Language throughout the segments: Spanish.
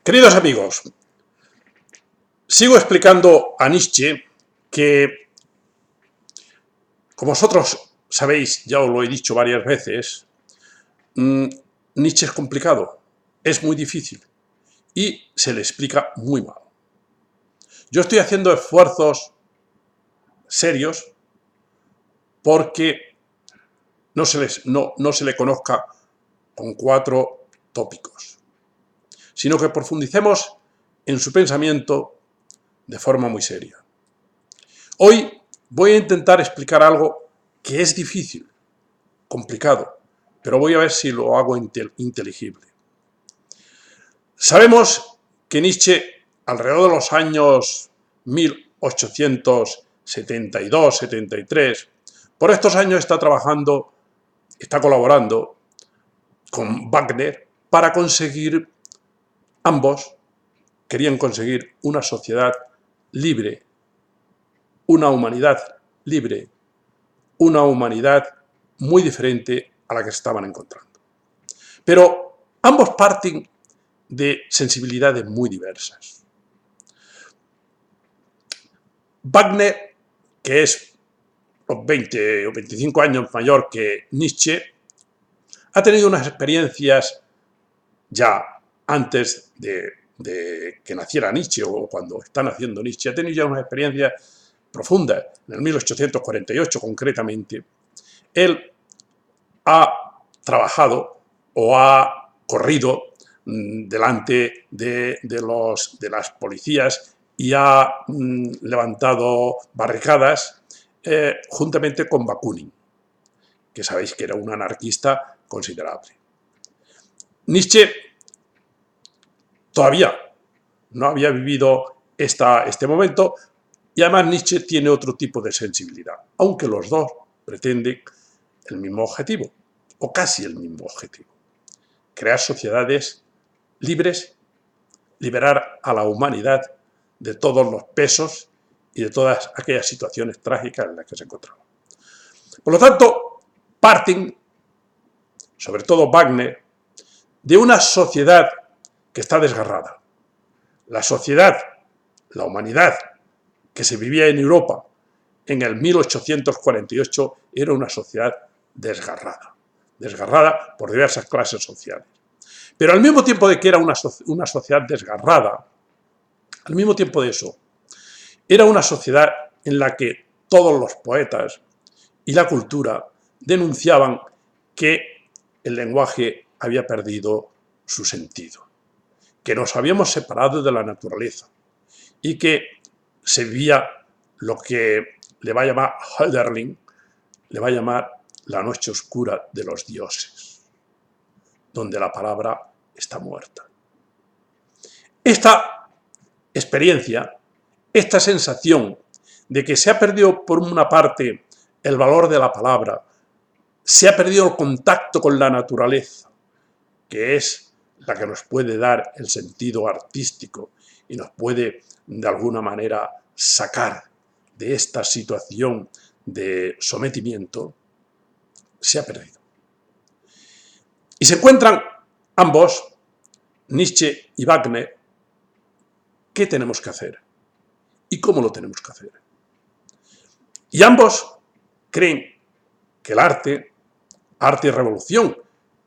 Queridos amigos, sigo explicando a Nietzsche que, como vosotros sabéis, ya os lo he dicho varias veces, Nietzsche es complicado, es muy difícil y se le explica muy mal. Yo estoy haciendo esfuerzos serios porque no se le conozca con 4 tópicos, sino que profundicemos en su pensamiento de forma muy seria. Hoy voy a intentar explicar algo que es difícil, complicado, pero voy a ver si lo hago inteligible. Sabemos que Nietzsche, alrededor de los años 1872-73, por estos años está colaborando con Wagner para conseguir, ambos querían conseguir una sociedad libre, una humanidad libre, una humanidad muy diferente a la que se estaban encontrando. Pero ambos parten de sensibilidades muy diversas. Wagner, que es 20 o 25 años mayor que Nietzsche, ha tenido unas experiencias ya antes de que naciera Nietzsche o cuando está naciendo Nietzsche, ha tenido ya unas experiencias profundas. En el 1848 concretamente, él ha trabajado o ha corrido delante de las policías y ha levantado barricadas juntamente con Bakunin, que sabéis que era un anarquista considerable. Nietzsche todavía no había vivido este momento y además Nietzsche tiene otro tipo de sensibilidad, aunque los dos pretenden el mismo objetivo, o casi el mismo objetivo: crear sociedades libres, liberar a la humanidad de todos los pesos y de todas aquellas situaciones trágicas en las que se encontraba. Por lo tanto, parten, sobre todo Wagner, de una sociedad que está desgarrada. La sociedad, la humanidad que se vivía en Europa en el 1848 era una sociedad desgarrada por diversas clases sociales. Pero al mismo tiempo de que era una sociedad desgarrada, al mismo tiempo de eso, era una sociedad en la que todos los poetas y la cultura denunciaban que el lenguaje había perdido su sentido, que nos habíamos separado de la naturaleza y que se vivía lo que le va a llamar Hölderlin, le va a llamar la noche oscura de los dioses, donde la palabra está muerta. Esta experiencia, esta sensación de que se ha perdido por una parte el valor de la palabra, se ha perdido el contacto con la naturaleza, que es la que nos puede dar el sentido artístico y nos puede de alguna manera sacar de esta situación de sometimiento, se ha perdido. Y se encuentran ambos, Nietzsche y Wagner, ¿qué tenemos que hacer? ¿Y cómo lo tenemos que hacer? Y ambos creen que el arte y revolución,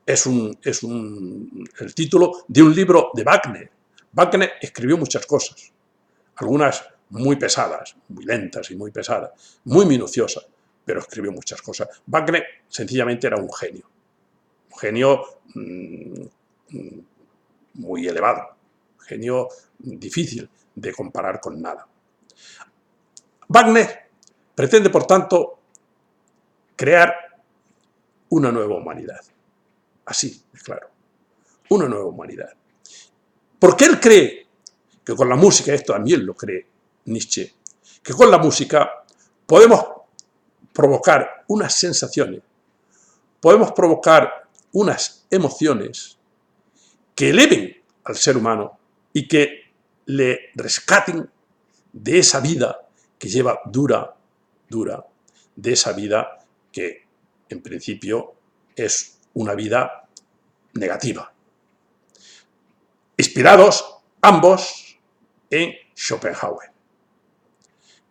es el título de un libro de Wagner. Wagner escribió muchas cosas, algunas muy pesadas, muy lentas y muy pesadas, muy minuciosas, pero escribió muchas cosas. Wagner sencillamente era un genio muy elevado, un genio difícil de comparar con nada. Wagner pretende, por tanto, crear una nueva humanidad. Así, es claro, una nueva humanidad. Porque él cree que con la música, esto también lo cree Nietzsche, que con la música podemos provocar unas sensaciones, podemos provocar unas emociones que eleven al ser humano y que le rescaten de esa vida que lleva dura, de esa vida que en principio es una vida negativa. Inspirados ambos en Schopenhauer,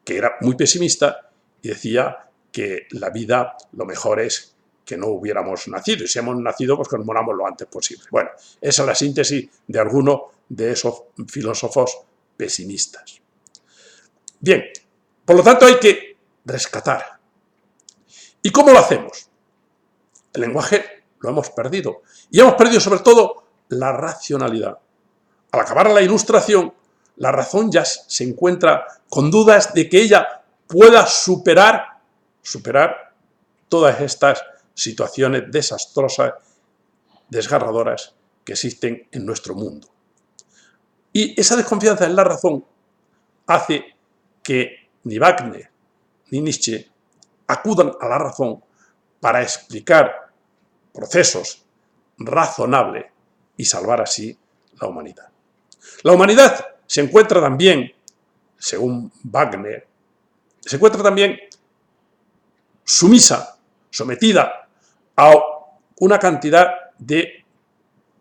que era muy pesimista y decía que la vida lo mejor es que no hubiéramos nacido, y si hemos nacido, pues que nos moramos lo antes posible. Bueno, esa es la síntesis de algunos de esos filósofos pesimistas. Bien, por lo tanto hay que rescatar. ¿Y cómo lo hacemos? El lenguaje lo hemos perdido, y hemos perdido sobre todo la racionalidad. Al acabar la Ilustración, la razón ya se encuentra con dudas de que ella pueda superar todas estas situaciones desastrosas, desgarradoras que existen en nuestro mundo. Y esa desconfianza en la razón hace que ni Wagner ni Nietzsche acudan a la razón para explicar procesos razonables y salvar así la humanidad. La humanidad se encuentra también, según Wagner, se encuentra también sumisa, sometida a una cantidad de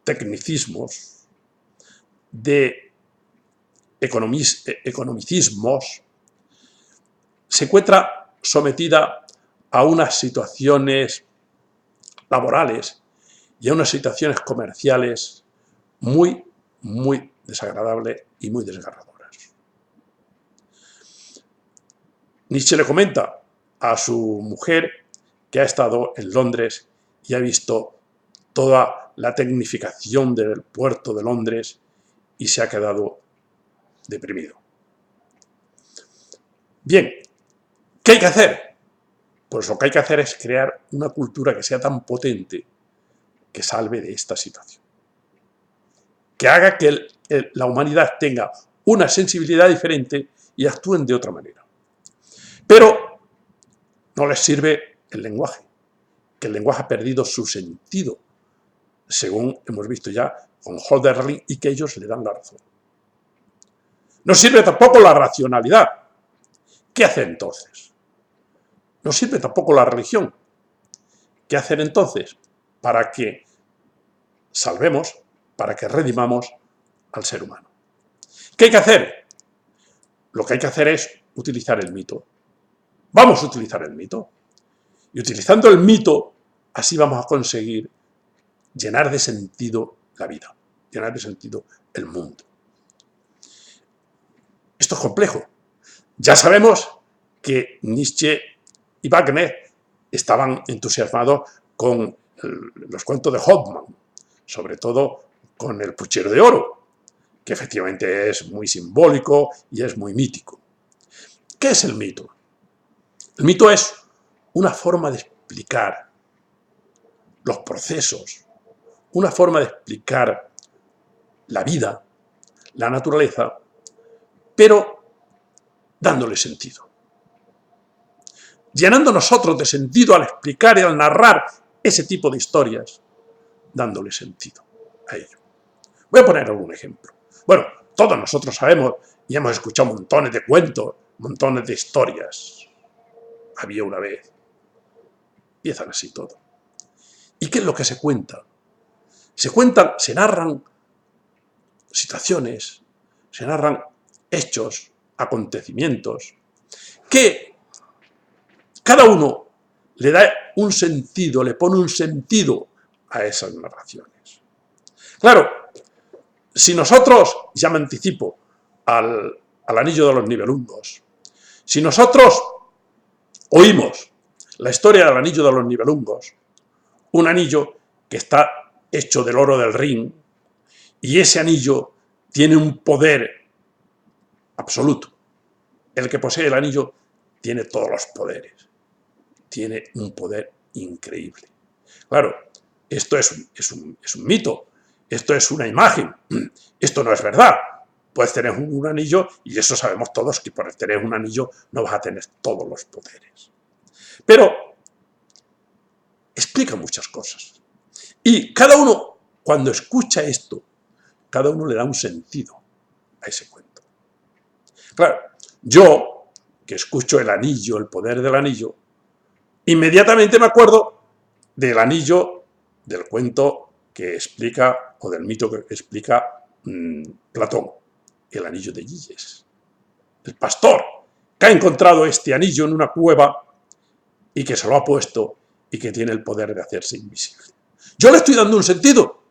tecnicismos, de economicismos, se encuentra sometida a unas situaciones laborales y a unas situaciones comerciales muy desagradables y muy desgarradoras. Nietzsche le comenta a su mujer que ha estado en Londres y ha visto toda la tecnificación del puerto de Londres y se ha quedado deprimido. Bien, ¿qué hay que hacer? Pues lo que hay que hacer es crear una cultura que sea tan potente que salve de esta situación. Que haga que la humanidad tenga una sensibilidad diferente y actúen de otra manera. Pero no les sirve el lenguaje, que el lenguaje ha perdido su sentido, según hemos visto ya con Hölderlin, y que ellos le dan la razón. No sirve tampoco la racionalidad. ¿Qué hacer entonces? No sirve tampoco la religión. ¿Qué hacer entonces? Para que salvemos, para que redimamos al ser humano. ¿Qué hay que hacer? Lo que hay que hacer es utilizar el mito. Vamos a utilizar el mito. Y utilizando el mito, así vamos a conseguir llenar de sentido la vida, llenar de sentido el mundo. Esto es complejo. Ya sabemos que Nietzsche y Wagner estaban entusiasmados con los cuentos de Hoffmann, sobre todo con El puchero de oro, que efectivamente es muy simbólico y es muy mítico. ¿Qué es el mito? El mito es una forma de explicar los procesos, una forma de explicar la vida, la naturaleza, pero dándole sentido. Llenando nosotros de sentido al explicar y al narrar ese tipo de historias, dándole sentido a ello. Voy a poner algún ejemplo. Bueno, todos nosotros sabemos y hemos escuchado montones de cuentos, montones de historias. Había una vez. Empiezan así todo. ¿Y qué es lo que se cuenta? Se narran situaciones, se narran hechos, acontecimientos, que cada uno le da un sentido, le pone un sentido a esas narraciones. Claro, si nosotros, ya me anticipo al Anillo de los Nibelungos, si nosotros oímos la historia del Anillo de los Nibelungos, un anillo que está hecho del oro del Rin, y ese anillo tiene un poder absoluto. El que posee el anillo tiene todos los poderes. Tiene un poder increíble. Claro, esto es un mito. Esto es una imagen. Esto no es verdad. Puedes tener un anillo, y eso sabemos todos, que por tener un anillo no vas a tener todos los poderes. Pero explica muchas cosas. Y cada uno, cuando escucha esto, cada uno le da un sentido a ese cuento. Claro, yo, que escucho el anillo, el poder del anillo, inmediatamente me acuerdo del anillo, del cuento que explica, o del mito que explica Platón. el anillo de Giges. El pastor que ha encontrado este anillo en una cueva y que se lo ha puesto y que tiene el poder de hacerse invisible. Yo le estoy dando un sentido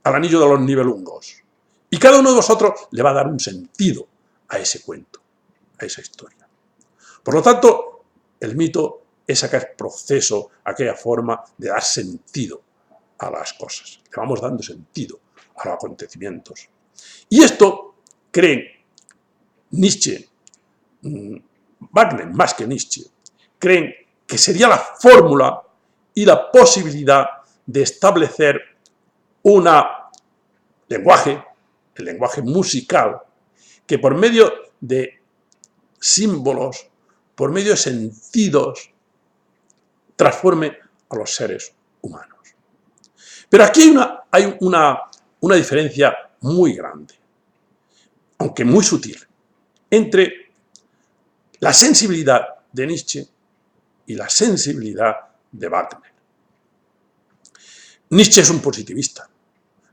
al anillo de los Nibelungos y cada uno de vosotros le va a dar un sentido a ese cuento, a esa historia. Por lo tanto, el mito es aquel proceso, aquella forma de dar sentido a las cosas. Le vamos dando sentido a los acontecimientos. Y esto creen Nietzsche, Wagner más que Nietzsche, creen que sería la fórmula y la posibilidad de establecer un lenguaje, el lenguaje musical, que por medio de símbolos, por medio de sentidos, transforme a los seres humanos. Pero aquí hay una diferencia muy grande, aunque muy sutil, entre la sensibilidad de Nietzsche y la sensibilidad de Wagner. Nietzsche es un positivista,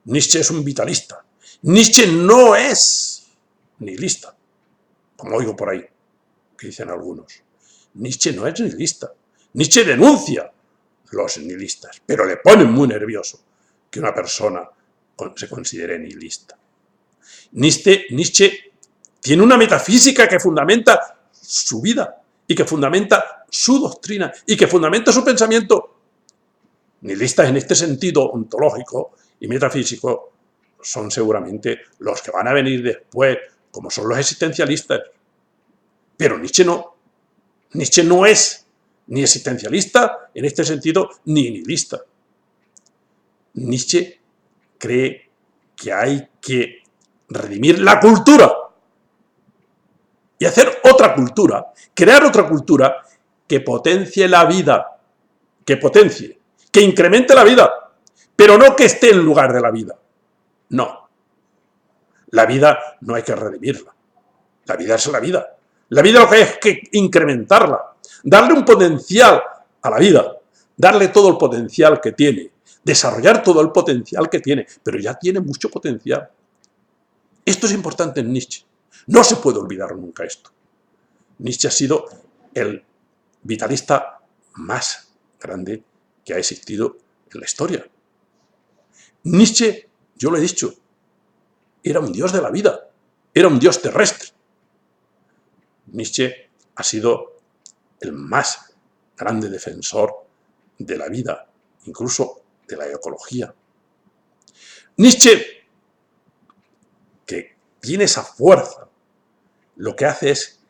Nietzsche es un vitalista, Nietzsche no es nihilista, como oigo por ahí, que dicen algunos. Nietzsche no es nihilista, Nietzsche denuncia los nihilistas, pero le ponen muy nervioso que una persona se considere nihilista. Nietzsche tiene una metafísica que fundamenta su vida y que fundamenta su doctrina y que fundamenta su pensamiento. Nihilistas en este sentido ontológico y metafísico son seguramente los que van a venir después, como son los existencialistas. Pero Nietzsche no. Nietzsche no es ni existencialista en este sentido, ni nihilista. Nietzsche cree que hay que redimir la cultura y hacer otra cultura, crear otra cultura que potencie la vida, que incremente la vida, pero no que esté en lugar de la vida. No. La vida no hay que redimirla. La vida es la vida. La vida lo que hay es que incrementarla, darle un potencial a la vida, darle todo el potencial que tiene, desarrollar todo el potencial que tiene, pero ya tiene mucho potencial. Esto es importante en Nietzsche. No se puede olvidar nunca esto. Nietzsche ha sido el vitalista más grande que ha existido en la historia. Nietzsche, yo lo he dicho, era un dios de la vida, era un dios terrestre. Nietzsche ha sido el más grande defensor de la vida, incluso de la ecología. Nietzsche, que tiene esa fuerza, lo que hace es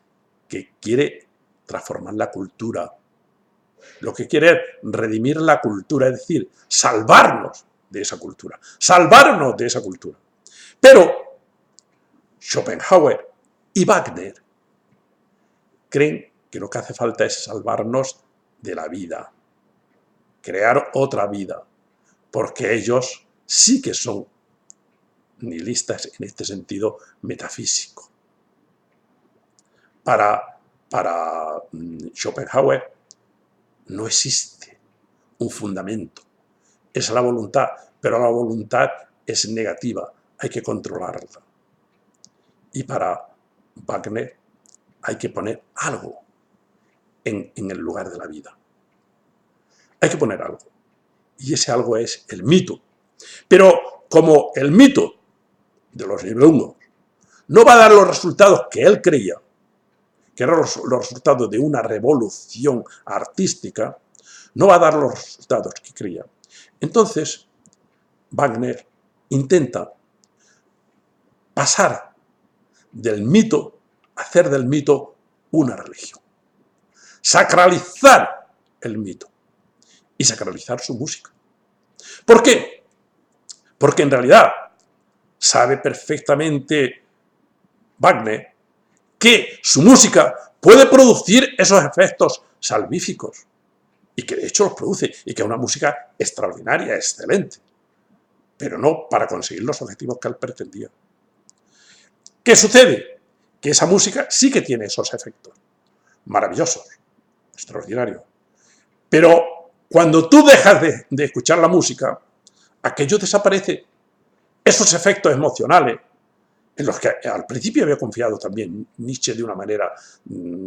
que quiere transformar la cultura, lo que quiere es redimir la cultura, es decir, salvarnos de esa cultura, salvarnos de esa cultura. Pero Schopenhauer y Wagner creen que lo que hace falta es salvarnos de la vida, crear otra vida, porque ellos sí que son nihilistas en este sentido metafísico. Para Schopenhauer no existe un fundamento, es la voluntad, pero la voluntad es negativa, hay que controlarla. Y para Wagner hay que poner algo en el lugar de la vida. Hay que poner algo. Y ese algo es el mito. Pero como el mito de los Nibelungos no va a dar los resultados que él creía, que eran los resultados de una revolución artística, no va a dar los resultados que creía. Entonces, Wagner intenta pasar del mito, hacer del mito una religión. Sacralizar el mito y sacralizar su música. ¿Por qué? Porque en realidad sabe perfectamente Wagner que su música puede producir esos efectos salvíficos y que de hecho los produce y que es una música extraordinaria, excelente, pero no para conseguir los objetivos que él pretendía. ¿Qué sucede? Que esa música sí que tiene esos efectos maravillosos, extraordinarios, pero cuando tú dejas de escuchar la música, aquello desaparece, esos efectos emocionales, en los que al principio había confiado también Nietzsche de una manera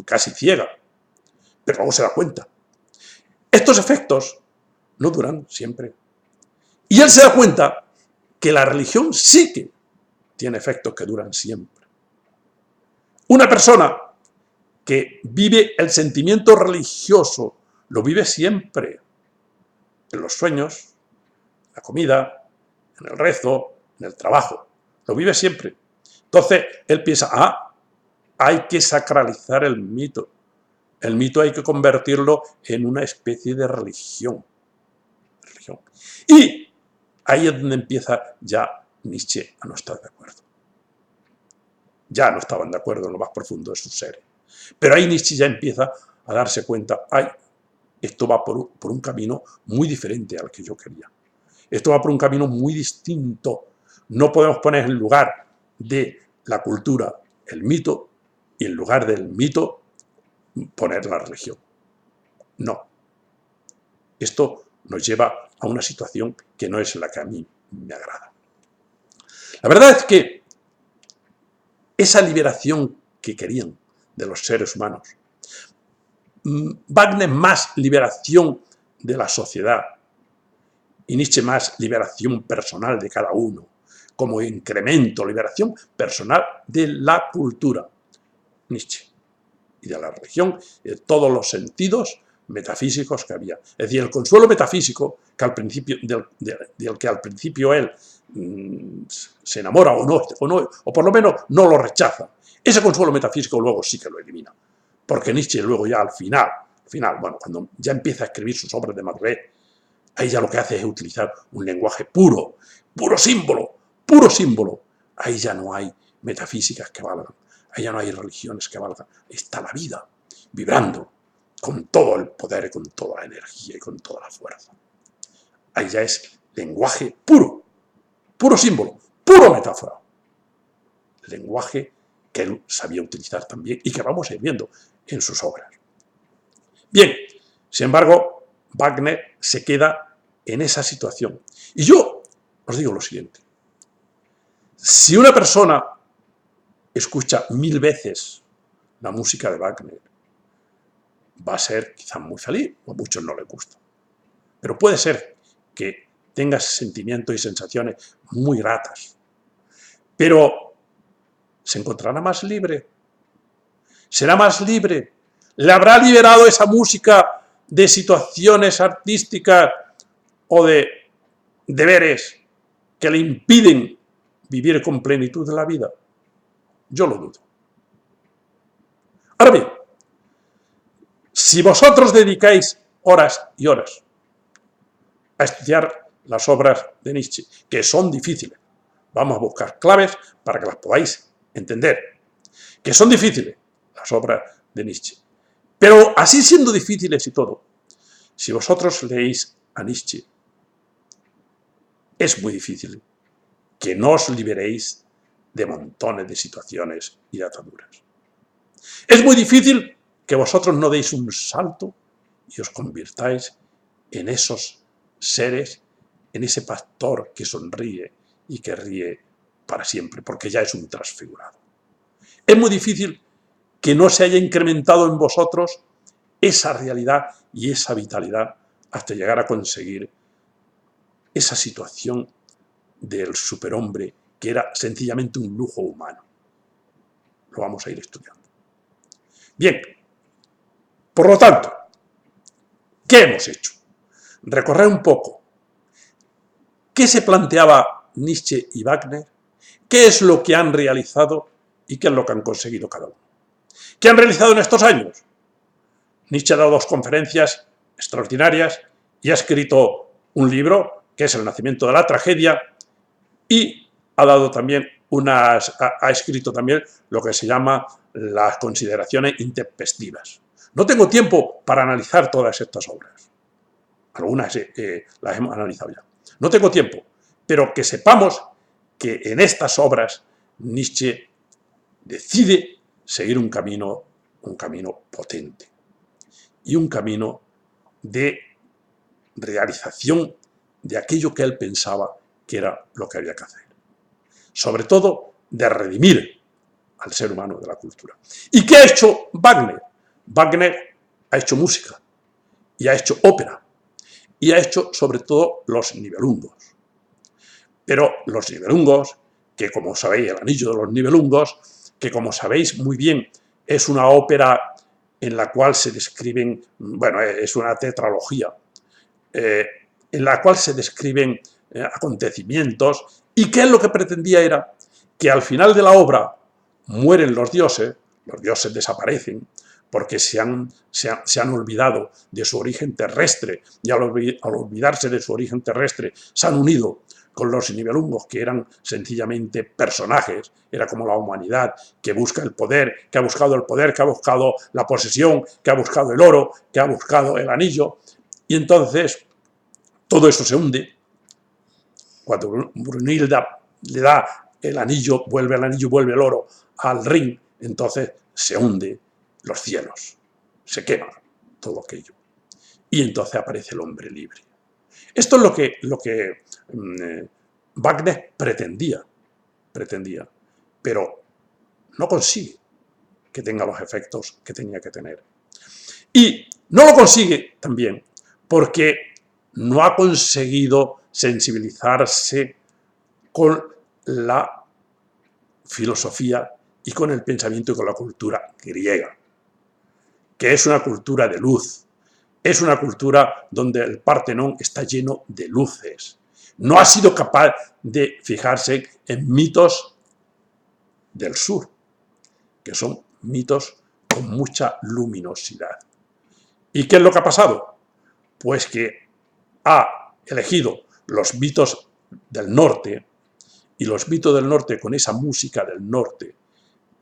casi ciega, pero luego se da cuenta. Estos efectos no duran siempre. Y él se da cuenta que la religión sí que tiene efectos que duran siempre. Una persona que vive el sentimiento religioso, lo vive siempre, en los sueños, en la comida, en el rezo, en el trabajo, lo vive siempre. Entonces, él piensa, hay que sacralizar el mito. El mito hay que convertirlo en una especie de religión. Y ahí es donde empieza ya Nietzsche a no estar de acuerdo. Ya no estaban de acuerdo en lo más profundo de sus seres. Pero ahí Nietzsche ya empieza a darse cuenta, esto va por un camino muy diferente al que yo quería. Esto va por un camino muy distinto. No podemos poner en lugar de la cultura el mito y en lugar del mito poner la religión. No. Esto nos lleva a una situación que no es la que a mí me agrada. La verdad es que esa liberación que querían de los seres humanos, Wagner más liberación de la sociedad y Nietzsche más liberación personal de cada uno, como incremento, liberación personal de la cultura. Nietzsche y de la religión, y de todos los sentidos metafísicos que había. Es decir, el consuelo metafísico que al principio, del que al principio él se enamora o por lo menos no lo rechaza. Ese consuelo metafísico luego sí que lo elimina. Porque Nietzsche luego ya al final, bueno, cuando ya empieza a escribir sus obras de madurez, ahí ya lo que hace es utilizar un lenguaje puro, puro símbolo. Ahí ya no hay metafísicas que valgan. Ahí ya no hay religiones que valgan. Está la vida, vibrando, con todo el poder, y con toda la energía y con toda la fuerza. Ahí ya es lenguaje puro símbolo, puro metáfora. Lenguaje que él sabía utilizar también y que vamos a ir viendo en sus obras. Bien, sin embargo, Wagner se queda en esa situación. Y yo os digo lo siguiente. Si una persona escucha 1000 veces la música de Wagner, va a ser quizás muy feliz, o a muchos no les gusta. Pero puede ser que tenga sentimientos y sensaciones muy gratas. Pero ¿se encontrará más libre? ¿Será más libre? ¿Le habrá liberado esa música de situaciones artísticas o de deberes que le impiden vivir con plenitud de la vida? Yo lo dudo. Ahora bien, si vosotros dedicáis horas y horas a estudiar las obras de Nietzsche, que son difíciles, vamos a buscar claves para que las podáis entender, que son difíciles las obras de Nietzsche. Pero así siendo difíciles y todo, si vosotros leéis a Nietzsche, es muy difícil que no os liberéis de montones de situaciones y de ataduras. Es muy difícil que vosotros no deis un salto y os convirtáis en esos seres, en ese pastor que sonríe y que ríe para siempre, porque ya es un transfigurado. Es muy difícil que no se haya incrementado en vosotros esa realidad y esa vitalidad hasta llegar a conseguir esa situación del superhombre que era sencillamente un lujo humano. Lo vamos a ir estudiando. Bien, por lo tanto, ¿qué hemos hecho? Recorrer un poco qué se planteaba Nietzsche y Wagner, qué es lo que han realizado y qué es lo que han conseguido cada uno. ¿Qué han realizado en estos años? Nietzsche ha dado 2 conferencias extraordinarias y ha escrito un libro que es El nacimiento de la tragedia y ha escrito también lo que se llama las consideraciones intempestivas. No tengo tiempo para analizar todas estas obras. Algunas las hemos analizado ya. No tengo tiempo, pero que sepamos que en estas obras Nietzsche decide seguir un camino potente y un camino de realización de aquello que él pensaba que era lo que había que hacer. Sobre todo de redimir al ser humano de la cultura. ¿Y qué ha hecho Wagner? Wagner ha hecho música, y ha hecho ópera, y ha hecho sobre todo los Nibelungos. Pero los Nibelungos, que como sabéis, el Anillo de los Nibelungos, que como sabéis muy bien, es una ópera en la cual se describen, bueno, es una tetralogía, en la cual se describen acontecimientos, y que lo que pretendía era que al final de la obra mueren los dioses desaparecen, porque se han olvidado de su origen terrestre, y al olvidarse de su origen terrestre se han unido con los Nibelungos, que eran sencillamente personajes, era como la humanidad que busca el poder, que ha buscado el poder, que ha buscado la posesión, que ha buscado el oro, que ha buscado el anillo, y entonces todo eso se hunde. Cuando Brunilda le da el anillo, vuelve el oro al ring, entonces se hunde los cielos, se quema todo aquello. Y entonces aparece el hombre libre. Esto es lo que Wagner pretendía, pero no consigue que tenga los efectos que tenía que tener. Y no lo consigue también porque no ha conseguido sensibilizarse con la filosofía y con el pensamiento y con la cultura griega, que es una cultura de luz, es una cultura donde el Partenón está lleno de luces. No ha sido capaz de fijarse en mitos del sur, que son mitos con mucha luminosidad. ¿Y qué es lo que ha pasado? Pues que ha elegido los mitos del norte, y los mitos del norte con esa música del norte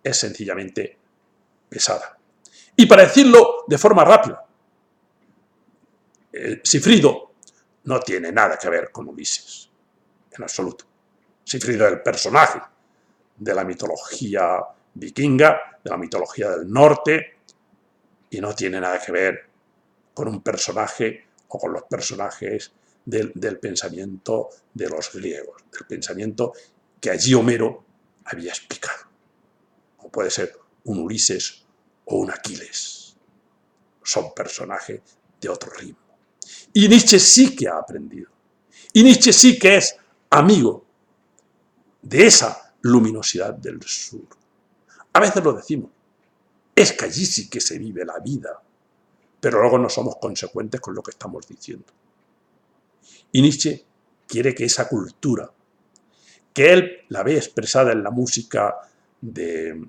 es sencillamente pesada. Y para decirlo de forma rápida, Sigfrido no tiene nada que ver con Ulises, en absoluto. Sigfrido es el personaje de la mitología vikinga, de la mitología del norte, y no tiene nada que ver con un personaje o con los personajes del pensamiento de los griegos, del pensamiento que allí Homero había explicado. O puede ser un Ulises o un Aquiles. Son personajes de otro ritmo. Y Nietzsche sí que ha aprendido. Y Nietzsche sí que es amigo de esa luminosidad del sur. A veces lo decimos, es que allí sí que se vive la vida, pero luego no somos consecuentes con lo que estamos diciendo. Y Nietzsche quiere que esa cultura, que él la ve expresada en la música de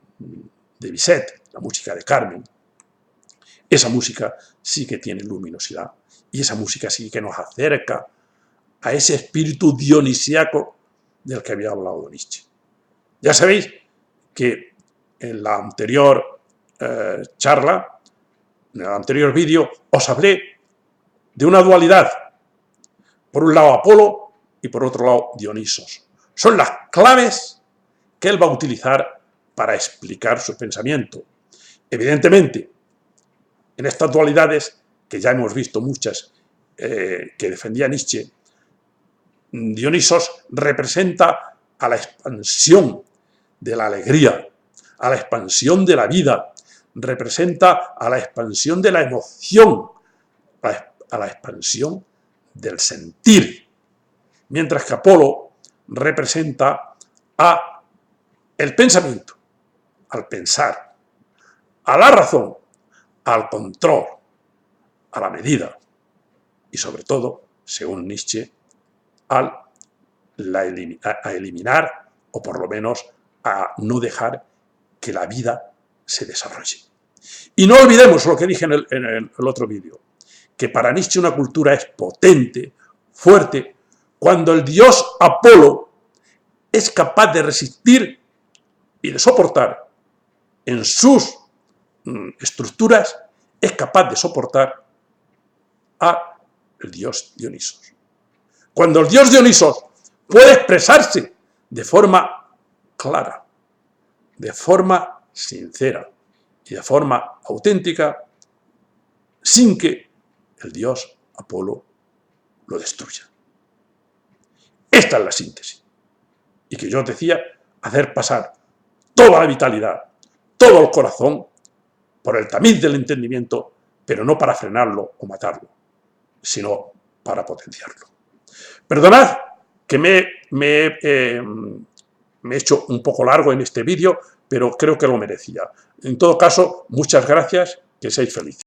Bizet, la música de Carmen, esa música sí que tiene luminosidad, y esa música sí que nos acerca a ese espíritu dionisíaco del que había hablado Nietzsche. Ya sabéis que en la anterior charla, en el anterior vídeo, os hablé de una dualidad. Por un lado Apolo y por otro lado Dionisos. Son las claves que él va a utilizar para explicar su pensamiento. Evidentemente, en estas dualidades, que ya hemos visto muchas que defendía Nietzsche, Dionisos representa a la expansión de la alegría, a la expansión de la vida, representa a la expansión de la emoción, a la expansión del sentir, mientras que Apolo representa a el pensamiento, al pensar, a la razón, al control, a la medida y sobre todo, según Nietzsche, a eliminar o por lo menos a no dejar que la vida se desarrolle. Y no olvidemos lo que dije en el otro vídeo, que para Nietzsche una cultura es potente, fuerte, cuando el dios Apolo es capaz de resistir y de soportar en sus estructuras, es capaz de soportar a el dios Dionisos. Cuando el dios Dionisos puede expresarse de forma clara, de forma sincera y de forma auténtica, sin que el dios Apolo lo destruya. Esta es la síntesis. Y que yo os decía hacer pasar toda la vitalidad, todo el corazón, por el tamiz del entendimiento, pero no para frenarlo o matarlo, sino para potenciarlo. Perdonad que me he hecho un poco largo en este vídeo, pero creo que lo merecía. En todo caso, muchas gracias, que seáis felices.